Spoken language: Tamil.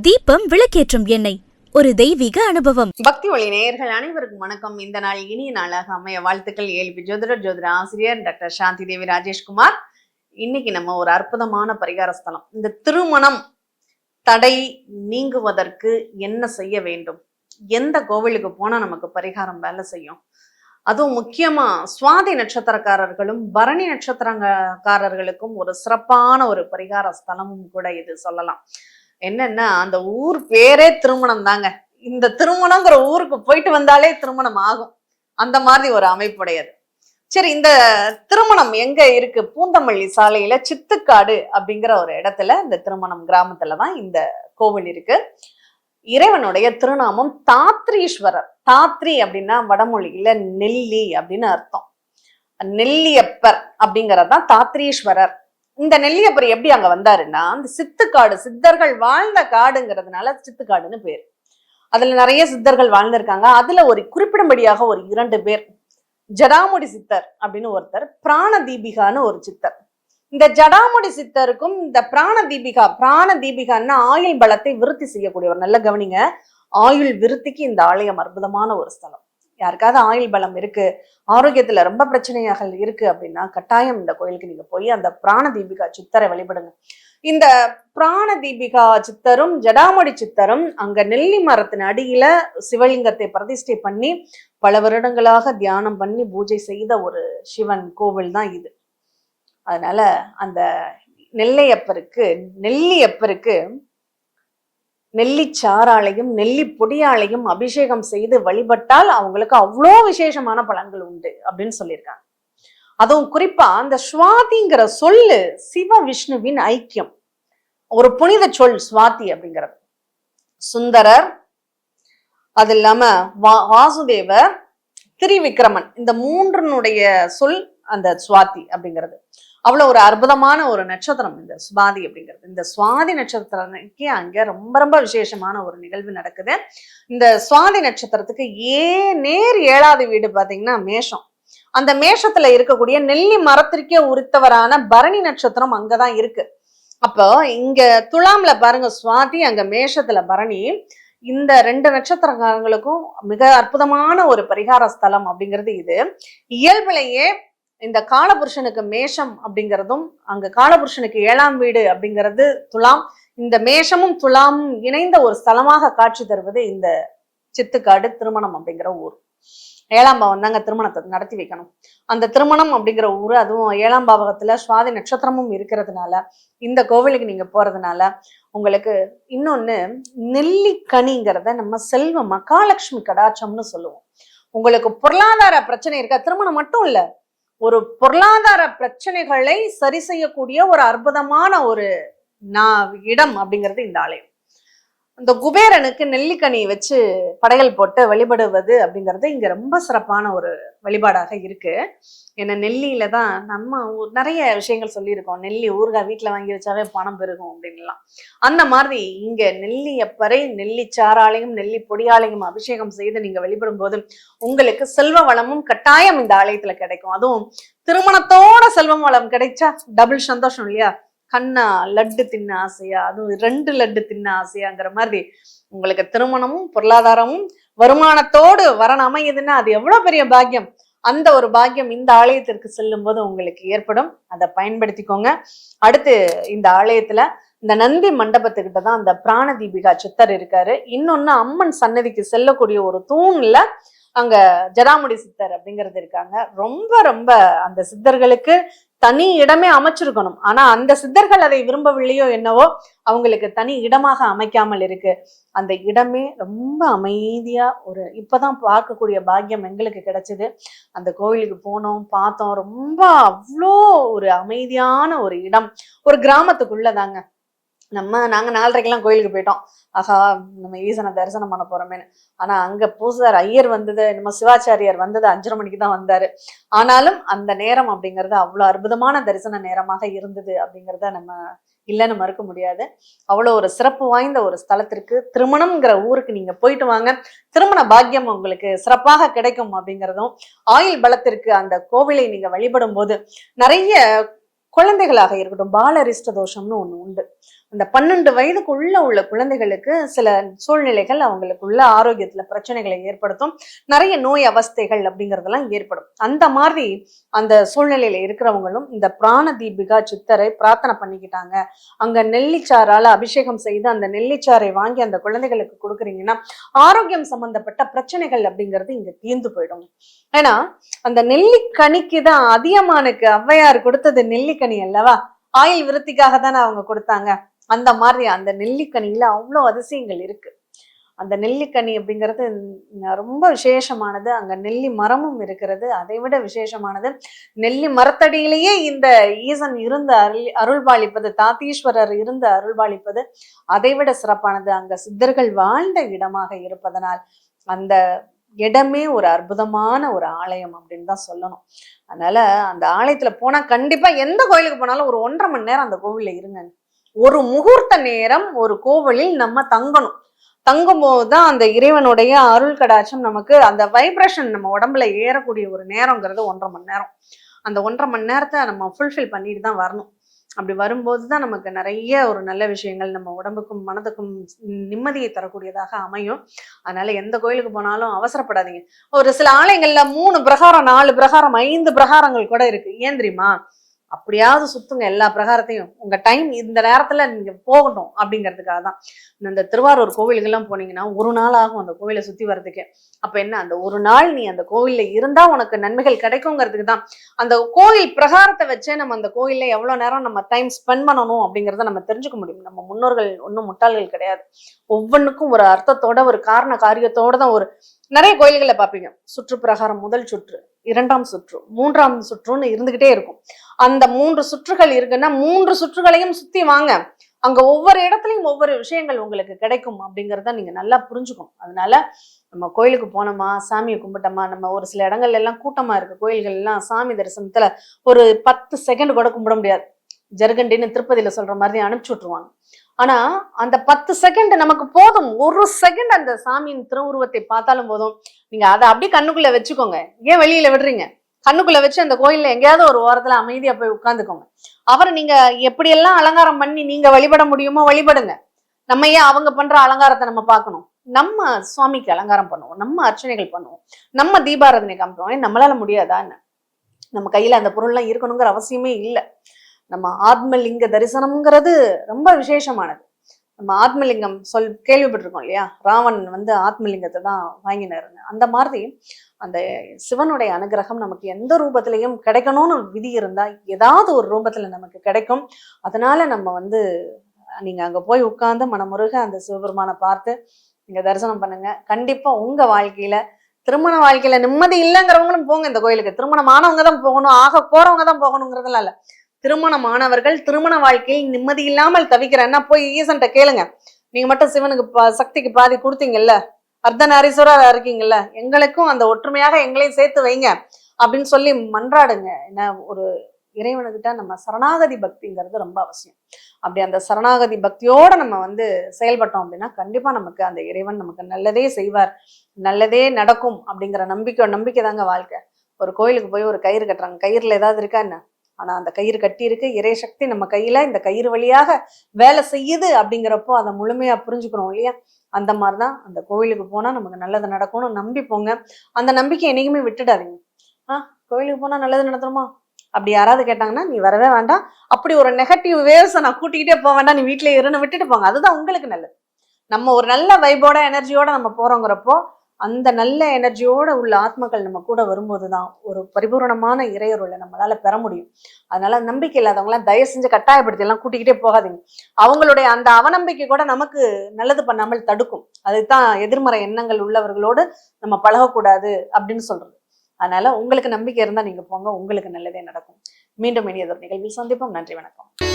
தீபம் விளக்கேற்றும் எண்ணெய் ஒரு தெய்வீக அனுபவம். பக்தி ஒளி நேயர்கள் அனைவருக்கும் வணக்கம். இந்த நாள் இனிய நாளாக அமைய வாழ்த்துக்கள். ஏல்பி ஜோதிட ஆசிரியர் டாக்டர் சாந்தி தேவி ராஜேஷ்குமார். இன்னைக்கு நம்ம ஒரு அற்புதமான பரிகார ஸ்தலம், இந்த திருமணம் தடை நீங்குவதற்கு என்ன செய்ய வேண்டும், எந்த கோவிலுக்கு போனா நமக்கு பரிகாரம் வேலை செய்யும், அதுவும் முக்கியமா சுவாதி நட்சத்திரக்காரர்களும் பரணி நட்சத்திரக்காரர்களுக்கும் ஒரு சிறப்பான ஒரு பரிகார ஸ்தலமும் கூட இது சொல்லலாம். என்னன்னா, அந்த ஊர் பேரே திருமணம் தாங்க. இந்த திருமணங்கிற ஊருக்கு போயிட்டு வந்தாலே திருமணம் ஆகும், அந்த மாதிரி ஒரு அமைப்புடையது. சரி, இந்த திருமணம் எங்க இருக்கு? பூந்தமல்லி சாலையில சித்துக்காடு அப்படிங்கிற ஒரு இடத்துல இந்த திருமணம் கிராமத்துலதான் இந்த கோவில் இருக்கு. இறைவனுடைய திருநாமம் தாத்ரீஸ்வரர். தாத்ரி அப்படின்னா வடமொழியில நெல்லி அப்படின்னு அர்த்தம். நெல்லியப்பர் அப்படிங்கறதுதான் தாத்ரீஸ்வரர். இந்த நெல்லியப்பர் எப்படி அங்க வந்தாருன்னா, அந்த சித்துக்காடு, சித்தர்கள் வாழ்ந்த காடுங்கிறதுனால சித்துக்காடுன்னு பேர். அதுல நிறைய சித்தர்கள் வாழ்ந்திருக்காங்க. அதுல ஒரு குறிப்பிடும்படியாக ஒரு 2 பேர், ஜடாமுடி சித்தர் அப்படின்னு ஒருத்தர், பிராண தீபிகான்னு ஒரு சித்தர். இந்த ஜடாமுடி சித்தருக்கும் இந்த பிராண தீபிகான்னா ஆயுள் பலத்தை விருத்தி செய்யக்கூடியவர். நல்ல கவனிங்க, ஆயுள் விருத்திக்கு இந்த ஆலயம் அற்புதமான ஒரு ஸ்தலம். யாருக்காவது ஆயுள் பலம் இருக்கு, ஆரோக்கியத்துல ரொம்ப பிரச்சனையாக இருக்கு அப்படின்னா கட்டாயம் இந்த கோயிலுக்கு நீங்க போய் அந்த பிராண தீபிகா சித்தரை வழிபடுங்க. இந்த பிராண தீபிகா சித்தரும் ஜடாமுடி சித்தரும் அங்க நெல்லி மரத்தின் அடியில சிவலிங்கத்தை பிரதிஷ்டை பண்ணி பல வருடங்களாக தியானம் பண்ணி பூஜை செய்த ஒரு சிவன் கோவில் தான் இது. அதனால அந்த நெல்லியப்பருக்கு நெல்லிச்சாராலையும் நெல்லி பொடியாலையும் அபிஷேகம் செய்து வழிபட்டால் அவங்களுக்கு அவ்வளோ விசேஷமான பலன்கள் உண்டு அப்படின்னு சொல்லியிருக்காங்க. அதுவும் குறிப்பா அந்த சுவாதிங்கிற சொல்லு சிவ விஷ்ணுவின் ஐக்கியம், ஒரு புனித சொல் சுவாதி அப்படிங்கிறது. சுந்தரர், அது இல்லாம வாசுதேவர், திரிவிக்ரமன், இந்த 3னுடைய சொல் அந்த சுவாதி அப்படிங்கிறது. அவ்வளவு ஒரு அற்புதமான ஒரு நட்சத்திரம் இந்த சுவாதி அப்படிங்கிறது. இந்த சுவாதி நட்சத்திரத்துக்கு அங்க ரொம்ப ரொம்ப விசேஷமான ஒரு நிகழ்வு நடக்குது. இந்த சுவாதி நட்சத்திரத்துக்கு நேர் 7வது வீடு பாத்தீங்கன்னா மேஷம். அந்த மேஷத்துல இருக்கக்கூடிய நெல்லி மரத்திற்கே உரித்தவரான பரணி நட்சத்திரம் அங்கதான் இருக்கு. அப்போ இங்க துலாம்ல பாருங்க சுவாதி, அங்க மேஷத்துல பரணி. இந்த 2 நட்சத்திரங்களுக்கும் மிக அற்புதமான ஒரு பரிகார ஸ்தலம் அப்படிங்கிறது இது. இயல்பிலேயே இந்த காலபுருஷனுக்கு மேஷம் அப்படிங்கிறதும், அங்க காலபுருஷனுக்கு 7ஆம் வீடு அப்படிங்கிறது துலாம். இந்த மேஷமும் துலாமும் இணைந்த ஒரு ஸ்தலமாக காட்சி தருவது இந்த சித்துக்காடு திருமணம் அப்படிங்கிற ஊர். 7ஆம் பாவம் தாங்க திருமணத்தை நடத்தி வைக்கணும். அந்த திருமணம் அப்படிங்கிற ஊரு, அதுவும் 7ஆம் பாவகத்துல சுவாதி நட்சத்திரமும் இருக்கிறதுனால இந்த கோவிலுக்கு நீங்க போறதுனால உங்களுக்கு இன்னொன்னு, நெல்லிக்கனிங்கிறத நம்ம செல்வ மகாலட்சுமி கடாட்சம்னு சொல்லுவோம். உங்களுக்கு பொருளாதார பிரச்சனை இருக்கா? திருமணம் மட்டும் இல்ல, ஒரு பொருளாதார பிரச்சனைகளை சரி செய்யக்கூடிய ஒரு அற்புதமான ஒரு இடம் அப்படிங்கிறது இந்த ஆலயம். இந்த குபேரனுக்கு நெல்லிக்கனி வச்சு படையல் போட்டு வழிபடுவது அப்படிங்கிறது இங்க ரொம்ப சிறப்பான ஒரு வழிபாடாக இருக்கு. ஏன்னா நெல்லியில தான் நம்ம நிறைய விஷயங்கள் சொல்லியிருக்கோம். நெல்லி ஊறுகாய் வீட்டுல வாங்கி வச்சாவே பணம் பெருகும் அப்படின்லாம். அந்த மாதிரி இங்க நெல்லியப்பரை நெல்லி சாராலையும் நெல்லி பொடியாலையும் அபிஷேகம் செய்து நீங்க வழிபடும் போது உங்களுக்கு செல்வ வளமும் கட்டாயம் இந்த ஆலயத்துல கிடைக்கும். அதுவும் திருமணத்தோட செல்வம் வளம் கிடைச்சா டபுள் சந்தோஷம் இல்லையா? கண்ணா லட்டு தின்ன ஆசையா, அதுவும் 2 லட்டு தின்ன ஆசையாங்கிற மாதிரி உங்களுக்கு திருமணமும் பொருளாதாரமும் வருமானத்தோடு வரணும் அமையுதுன்னா அது எவ்வளவு பெரிய பாக்கியம். அந்த ஒரு பாக்கியம் இந்த ஆலயத்திற்கு செல்லும் போது உங்களுக்கு ஏற்படும். அதை பயன்படுத்திக்கோங்க. அடுத்து இந்த ஆலயத்துல இந்த நந்தி மண்டபத்துக்கிட்ட தான் அந்த பிராண தீபிகா சித்தர் இருக்காரு. இன்னொன்னு, அம்மன் சன்னதிக்கு செல்லக்கூடிய ஒரு தூண்ல அங்க ஜடாமுடி சித்தர் அப்படிங்கிறது இருக்காங்க. ரொம்ப ரொம்ப அந்த சித்தர்களுக்கு தனி இடமே அமைச்சிருக்கணும். ஆனா அந்த சித்தர்கள் அதை விரும்பவில்லையோ என்னவோ, அவங்களுக்கு தனி இடமாக அமைக்காமல் இருக்கு. அந்த இடமே ரொம்ப அமைதியா ஒரு இப்பதான் பார்க்கக்கூடிய பாக்கியம் எங்களுக்கு கிடைச்சது. அந்த கோவிலுக்கு போனோம், பார்த்தோம். ரொம்ப அவ்வளோ ஒரு அமைதியான ஒரு இடம். ஒரு கிராமத்துக்குள்ளதாங்க. நாங்க 4:30க்கெல்லாம் கோயிலுக்கு போயிட்டோம். ஆஹா, நம்ம ஈசனை தரிசனம் பண்ண போறோமேன்னு. ஆனா அங்க பூசார் ஐயர் வந்தது, நம்ம சிவாச்சாரியார் வந்தது 5:30 மணிக்கு தான் வந்தாரு. ஆனாலும் அந்த நேரம் அப்படிங்கிறது அவ்வளவு அற்புதமான தரிசன நேரமாக இருந்தது அப்படிங்கிறத நம்ம இல்லைன்னு மறுக்க முடியாது. அவ்வளவு ஒரு சிறப்பு வாய்ந்த ஒரு ஸ்தலத்திற்கு, திருமணம்ங்கிற ஊருக்கு நீங்க போயிட்டு வாங்க. திருமண பாக்கியம் உங்களுக்கு சிறப்பாக கிடைக்கும் அப்படிங்கிறதும், ஆயுள் பலத்திற்கு அந்த கோவிலை நீங்க வழிபடும் போது நிறைய குழந்தைகளாக இருக்கட்டும், பாலரிஷ்ட தோஷம்னு ஒண்ணு உண்டு. அந்த 12 வயதுக்குள்ள உள்ள குழந்தைகளுக்கு சில சூழ்நிலைகள் அவங்களுக்குள்ள ஆரோக்கியத்துல பிரச்சனைகளை ஏற்படுத்தும், நிறைய நோய் அவஸ்தைகள் அப்படிங்கறதெல்லாம் ஏற்படும். அந்த மாதிரி அந்த சூழ்நிலையில இருக்கிறவங்களும் இந்த பிராண தீபிகா சித்தரை பிரார்த்தனை பண்ணிக்கிட்டாங்க. அங்க நெல்லிச்சாறால அபிஷேகம் செய்து அந்த நெல்லிச்சாறை வாங்கி அந்த குழந்தைகளுக்கு கொடுக்குறீங்கன்னா ஆரோக்கியம் சம்பந்தப்பட்ட பிரச்சனைகள் அப்படிங்கிறது இங்க தீர்ந்து போயிடும். ஏன்னா அந்த நெல்லிக்கனிக்கு தான் அதியமானுக்கு ஔவையார் கொடுத்தது நெல்லிக்கனி அல்லவா, ஆயுள் விருத்திக்காக தானே அவங்க கொடுத்தாங்க. அந்த மாதிரி அந்த நெல்லிக்கனியில அவ்வளோ அதிசயங்கள் இருக்கு. அந்த நெல்லிக்கனி அப்படிங்கிறது ரொம்ப விசேஷமானது. அங்க நெல்லி மரமும் இருக்கிறது, அதை விட விசேஷமானது. நெல்லி மரத்தடியிலேயே இந்த ஈசன் இருந்து அருள்பாலிப்பது, தாத்தீஸ்வரர் இருந்து அருள்பாலிப்பது அதை விட சிறப்பானது. அங்க சித்தர்கள் வாழ்ந்த இடமாக இருப்பதனால் அந்த இடமே ஒரு அற்புதமான ஒரு ஆலயம் அப்படின்னு தான் சொல்லணும். அதனால அந்த ஆலயத்துல போனா கண்டிப்பா எந்த கோயிலுக்கு போனாலும் ஒரு 1.5 மணி நேரம் அந்த கோவில்ல இருங்க. ஒரு முகூர்த்த நேரம் ஒரு கோவிலில் நம்ம தங்கணும். தங்கும் போதுதான் அந்த இறைவனுடைய அருள் கடாட்சம் நமக்கு, அந்த வைப்ரேஷன் நம்ம உடம்புல ஏறக்கூடிய ஒரு நேரங்கிறது 1.5 மணி நேரம். அந்த 1.5 மணி நேரத்தை நம்ம ஃபுல்ஃபில் பண்ணிட்டு தான் வரணும். அப்படி வரும்போதுதான் நமக்கு நிறைய ஒரு நல்ல விஷயங்கள் நம்ம உடம்புக்கும் மனதுக்கும் நிம்மதியை தரக்கூடியதாக அமையும். அதனால எந்த கோயிலுக்கு போனாலும் அவசரப்படாதீங்க. ஒரு சில ஆலயங்கள்ல 3 பிரகாரம் 4 பிரகாரம் 5 பிரகாரங்கள் கூட இருக்கு. ஏன் தெரியுமா? அப்படியாவது சுத்துங்க எல்லா பிரகாரத்தையும். உங்க டைம் இந்த நேரத்துல நீங்க போகணும் அப்படிங்கிறதுக்காக தான். இந்த திருவாரூர் கோவிலுக்கெல்லாம் போனீங்கன்னா 1 நாள் ஆகும் அந்த கோவிலை சுத்தி வர்றதுக்கு. அப்ப என்ன, அந்த 1 நாள் நீ அந்த கோவில்ல இருந்தா உனக்கு நன்மைகள் கிடைக்குங்கிறதுக்கு தான். அந்த கோவில் பிரகாரத்தை வச்சே நம்ம அந்த கோயில்ல எவ்வளவு நேரம் நம்ம டைம் ஸ்பெண்ட் பண்ணணும் அப்படிங்கிறத நம்ம தெரிஞ்சுக்க முடியும். நம்ம முன்னோர்கள் ஒன்றும் முட்டாள்கள் கிடையாது. ஒவ்வொன்றுக்கும் ஒரு அர்த்தத்தோட ஒரு காரண காரியத்தோட தான். ஒரு நிறைய கோயில்களை பார்ப்பீங்க, சுற்று பிரகாரம் முதல் சுற்று, 2ஆம் சுற்று, 3ஆம் சுற்றுன்னு இருந்துகிட்டே இருக்கும். அந்த 3 சுற்றுகள் இருக்குன்னா 3 சுற்றுகளையும் சுத்தி வாங்க. அங்க ஒவ்வொரு இடத்துலயும் ஒவ்வொரு விஷயங்கள் உங்களுக்கு கிடைக்கும் அப்படிங்கிறத நீங்க நல்லா புரிஞ்சுக்கணும். அதனால நம்ம கோயிலுக்கு போனோமா, சாமியை கும்பிட்டோமா, நம்ம ஒரு சில இடங்கள்ல எல்லாம் கூட்டமா இருக்கு கோயில்கள் எல்லாம், சாமி தரிசனத்துல ஒரு 10 செகண்ட் கூட கும்பிட முடியாது. ஜர்கண்டின்னு திருப்பதியில சொல்ற மாதிரி அனுப்பிச்சு விட்டுருவாங்க. ஆனா அந்த 10 செகண்ட் நமக்கு போதும். 1 செகண்ட் அந்த சாமியின் திருவுருவத்தை பார்த்தாலும் போதும். நீங்க அதை அப்படியே கண்ணுக்குள்ள வச்சுக்கோங்க. ஏன் வெளியில விடுறீங்க? கண்ணுக்குள்ள வச்சு அந்த கோயில்ல எங்கேயாவது ஒரு ஓரத்துல அமைதியா போய் உட்கார்ந்துக்கோங்க. அவரை நீங்க எப்படியெல்லாம் அலங்காரம் பண்ணி நீங்க வழிபட முடியுமோ வழிபடுங்க. நம்ம ஏன் அவங்க பண்ற அலங்காரத்தை நம்ம பார்க்கணும்? நம்ம சுவாமிக்கு அலங்காரம் பண்ணுவோம், நம்ம அர்ச்சனைகள் பண்ணுவோம், நம்ம தீபாராதனை காமிப்போம். நம்மளால முடியாதா என்ன? நம்ம கையில அந்த பொருள்லாம் இருக்கணுங்கிற அவசியமே இல்லை. நம்ம ஆத்மலிங்க தரிசனம்ங்கிறது ரொம்ப விசேஷமானது. நம்ம ஆத்மலிங்கம் கேள்விப்பட்டிருக்கோம் இல்லையா? ராவணன் ஆத்மலிங்கத்தை தான் வாங்கினாருன்னு. அந்த மாதிரி அந்த சிவனுடைய அனுகிரகம் நமக்கு எந்த ரூபத்திலையும் கிடைக்கணும்னு விதி இருந்தா ஏதாவது ஒரு ரூபத்துல நமக்கு கிடைக்கும். அதனால நம்ம நீங்க அங்க போய் உட்கார்ந்து மனமுருக அந்த சிவபெருமானை பார்த்து நீங்க தரிசனம் பண்ணுங்க. கண்டிப்பா உங்க வாழ்க்கையில, திருமண வாழ்க்கையில நிம்மதி இல்லைங்கிறவங்களும் போங்க இந்த கோயிலுக்கு. திருமணமானவங்க தான் போகணும், ஆக போறவங்க தான் போகணுங்கிறதுலாம் இல்ல. திருமணமானவர்கள் திருமண வாழ்க்கையில் நிம்மதி இல்லாமல் தவிக்கிறேன்னா போய் ஈசன்ட்ட கேளுங்க. நீங்க மட்டும் சிவனுக்கு சக்திக்கு பாதி கொடுத்தீங்கல்ல, அர்த்தநாரீஸ்வரரா இருக்கீங்கல்ல, எங்களுக்கும் அந்த ஒற்றுமையாக எங்களையும் சேர்த்து வைங்க அப்படின்னு சொல்லி மன்றாடுங்க. என்ன, ஒரு இறைவனுக்கிட்ட நம்ம சரணாகதி பக்திங்கிறது ரொம்ப அவசியம். அப்படி அந்த சரணாகதி பக்தியோட நம்ம செயல்பட்டோம் அப்படின்னா கண்டிப்பா நமக்கு அந்த இறைவன் நமக்கு நல்லதே செய்வார், நல்லதே நடக்கும் அப்படிங்கிற நம்பிக்கை தாங்க வாழ்க்கை. ஒரு கோயிலுக்கு போய் ஒரு கயிறு கட்டுறாங்க, கயிறுல ஏதாவது இருக்கா என்ன? ஆனா அந்த கயிறு கட்டி இருக்கு, இறை சக்தி நம்ம கையில இந்த கயிறு வழியாக வேலை செய்யுது அப்படிங்கிறப்போ அதை முழுமையா புரிஞ்சுக்கிறோம் இல்லையா? அந்த மாதிரிதான் அந்த கோவிலுக்கு போனா நமக்கு நல்லது நடக்கும்னு நம்பி போங்க. அந்த நம்பிக்கை என்னைக்குமே விட்டுடாதீங்க. கோவிலுக்கு போனா நல்லது நடத்துறோமா அப்படி யாராவது கேட்டாங்கன்னா நீ வரவே வேண்டாம், அப்படி ஒரு நெகட்டிவ் வேவ்ஸை நான் கூட்டிக்கிட்டே போக வேண்டாம், நீ வீட்டிலே இருன்னு விட்டுட்டு போங்க. அதுதான் உங்களுக்கு நல்லது. நம்ம ஒரு நல்ல வைபோட எனர்ஜியோட நம்ம போறோங்கிறப்போ அந்த நல்ல எனர்ஜியோட உள்ள ஆத்மாக்கள் நம்ம கூட வரும்போதுதான் ஒரு பரிபூர்ணமான இறையருளை நம்மளால பெற முடியும். அதனால நம்பிக்கை இல்லாதவங்களாம் தயவு செஞ்சு கட்டாயப்படுத்தி எல்லாம் கூட்டிக்கிட்டே போகாதீங்க. அவங்களுடைய அந்த அவநம்பிக்கை கூட நமக்கு நல்லது பண்ணாமல் தடுக்கும். அதுதான் எதிர்மறை எண்ணங்கள் உள்ளவர்களோடு நம்ம பழகக்கூடாது அப்படின்னு சொல்றது. அதனால உங்களுக்கு நம்பிக்கை இருந்தா நீங்க போங்க, உங்களுக்கு நல்லதே நடக்கும். மீண்டும் இனியதொரு நிகழ்வில் சந்திப்போம். நன்றி, வணக்கம்.